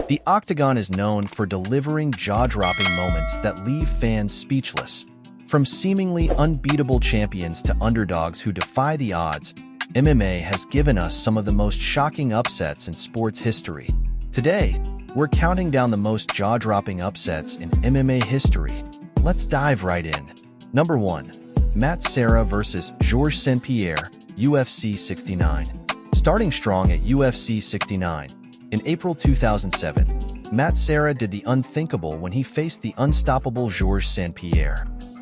The Octagon is known for delivering jaw-dropping moments that leave fans speechless. From seemingly unbeatable champions to underdogs who defy the odds, MMA has given us some of the most shocking upsets in sports history. Today, we're counting down the most jaw-dropping upsets in MMA history. Let's dive right in. Number 1. Matt Serra vs. Georges St-Pierre, UFC 69. Starting strong at UFC 69, in April 2007, Matt Serra did the unthinkable when he faced the unstoppable Georges St-Pierre.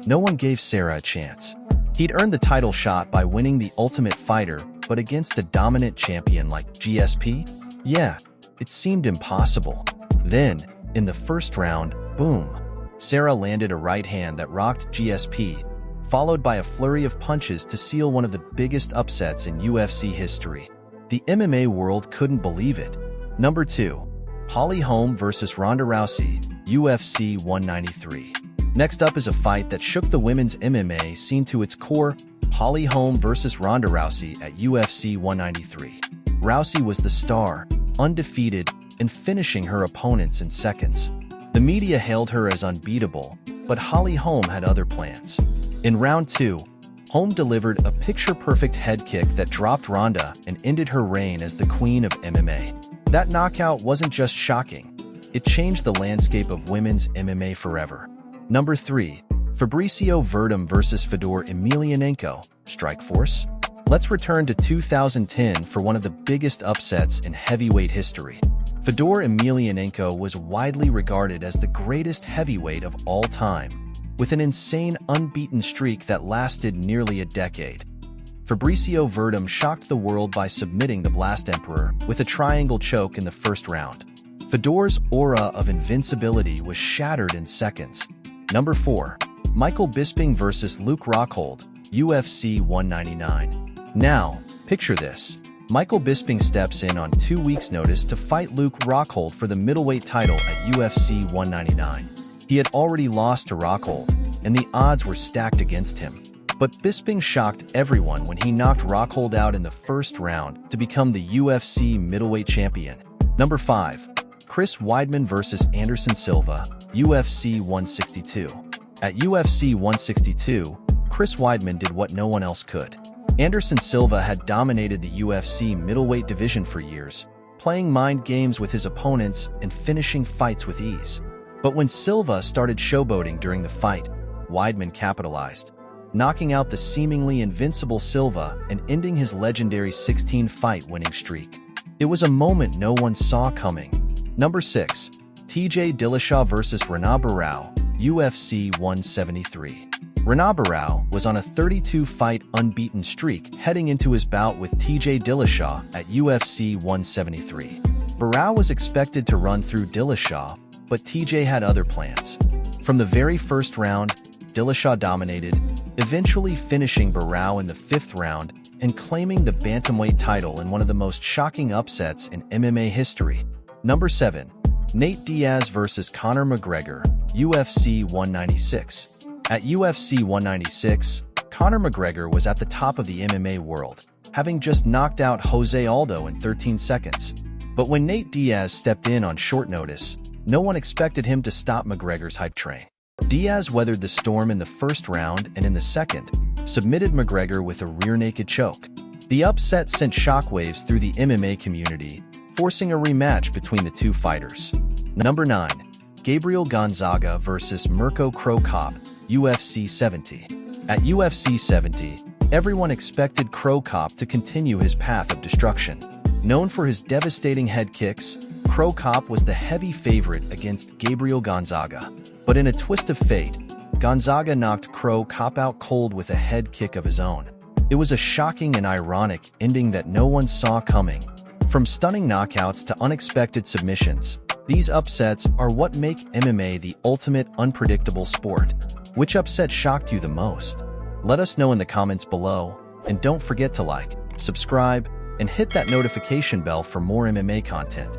No one gave Serra a chance. He'd earned the title shot by winning the Ultimate Fighter, but against a dominant champion like GSP? Yeah, it seemed impossible. Then, in the first round, boom, Serra landed a right hand that rocked GSP, followed by a flurry of punches to seal one of the biggest upsets in UFC history. The MMA world couldn't believe it. Number 2. Holly Holm vs. Ronda Rousey, UFC 193. Next up is a fight that shook the women's MMA scene to its core, Holly Holm vs. Ronda Rousey at UFC 193. Rousey was the star, undefeated, and finishing her opponents in seconds. The media hailed her as unbeatable, but Holly Holm had other plans. In round 2, Holm delivered a picture-perfect head kick that dropped Ronda and ended her reign as the queen of MMA. That knockout wasn't just shocking, it changed the landscape of women's MMA forever. Number 3. Fabricio Verdum vs. Fedor Emelianenko, Strikeforce. Let's return to 2010 for one of the biggest upsets in heavyweight history. Fedor Emelianenko was widely regarded as the greatest heavyweight of all time, with an insane unbeaten streak that lasted nearly a decade. Fabricio Verdum shocked the world by submitting the Blast Emperor with a triangle choke in the first round. Fedor's aura of invincibility was shattered in seconds. Number 4. Michael Bisping vs. Luke Rockhold, UFC 199. Now, picture this. Michael Bisping steps in on 2 weeks' notice to fight Luke Rockhold for the middleweight title at UFC 199. He had already lost to Rockhold, and the odds were stacked against him. But Bisping shocked everyone when he knocked Rockhold out in the first round to become the UFC middleweight champion. Number 5. Chris Weidman vs. Anderson Silva, UFC 162. At UFC 162, Chris Weidman did what no one else could. Anderson Silva had dominated the UFC middleweight division for years, playing mind games with his opponents and finishing fights with ease. But when Silva started showboating during the fight, Weidman capitalized, knocking out the seemingly invincible Silva and ending his legendary 16-fight winning streak. It was a moment no one saw coming. Number 6. TJ Dillashaw vs. Renan Barão, UFC 173. Renan Barão was on a 32-fight unbeaten streak heading into his bout with TJ Dillashaw at UFC 173. Barão was expected to run through Dillashaw, but TJ had other plans. From the very first round, Dillashaw dominated, eventually finishing Barão in the 5th round and claiming the bantamweight title in one of the most shocking upsets in MMA history. Number 7. Nate Diaz vs. Conor McGregor, UFC 196. At UFC 196, Conor McGregor was at the top of the MMA world, having just knocked out Jose Aldo in 13 seconds. But when Nate Diaz stepped in on short notice, no one expected him to stop McGregor's hype train. Diaz weathered the storm in the first round and in the second, submitted McGregor with a rear-naked choke. The upset sent shockwaves through the MMA community, forcing a rematch between the two fighters. Number 9. Gabriel Gonzaga vs. Mirko Cro Cop, UFC 70. At UFC 70, everyone expected Cro Cop to continue his path of destruction. Known for his devastating head kicks, Cro Cop was the heavy favorite against Gabriel Gonzaga. But in a twist of fate, Gonzaga knocked Cro Cop out cold with a head kick of his own. It was a shocking and ironic ending that no one saw coming. From stunning knockouts to unexpected submissions, these upsets are what make MMA the ultimate unpredictable sport. Which upset shocked you the most? Let us know in the comments below, and don't forget to like, subscribe, and hit that notification bell for more MMA content.